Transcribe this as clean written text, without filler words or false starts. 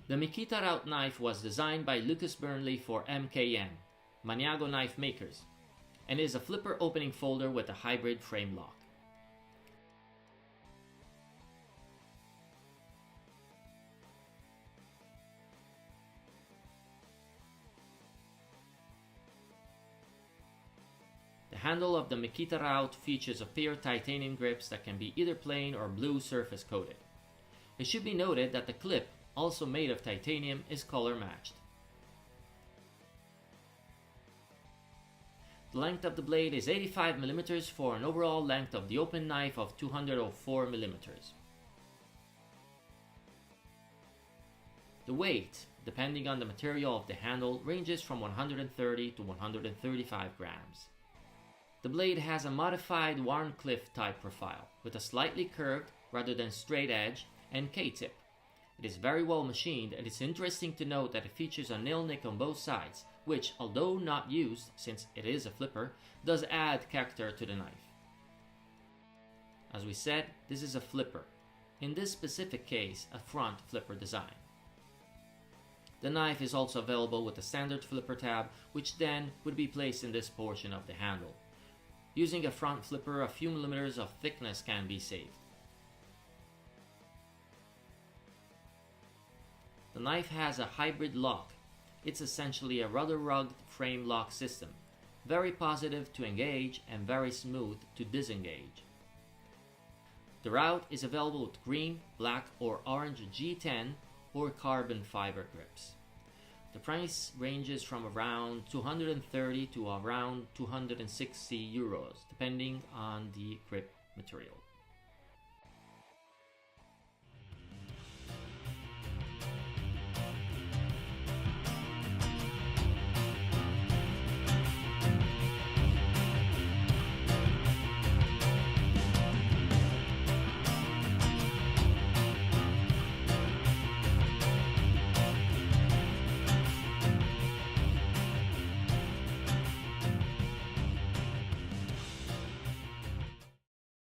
The Makita Raut knife was designed by Lucas Burnley for MKM, Maniago knife makers, and is a flipper opening folder with a hybrid frame lock. The handle of the Makita Raut features a pair of titanium grips that can be either plain or blue surface coated. It should be noted that the clip, also made of titanium, is color matched. The length of the blade is 85 mm for an overall length of the open knife of 204 mm. The weight, depending on the material of the handle, ranges from 130 to 135 grams. The blade has a modified Wharncliffe type profile with a slightly curved rather than straight edge and K-tip. It is very well machined, and it's interesting to note that it features a nail nick on both sides, which, although not used since it is a flipper, does add character to the knife. As we said, this is a flipper. In this specific case, a front flipper design. The knife is also available with a standard flipper tab, which then would be placed in this portion of the handle. Using a front flipper, a few millimeters of thickness can be saved. The knife has a hybrid lock. It's essentially a rather rugged frame lock system, very positive to engage and very smooth to disengage. The Raut is available with green, black or orange G10 or carbon fiber grips. The price ranges from around 230 to around 260 euros, depending on the grip material.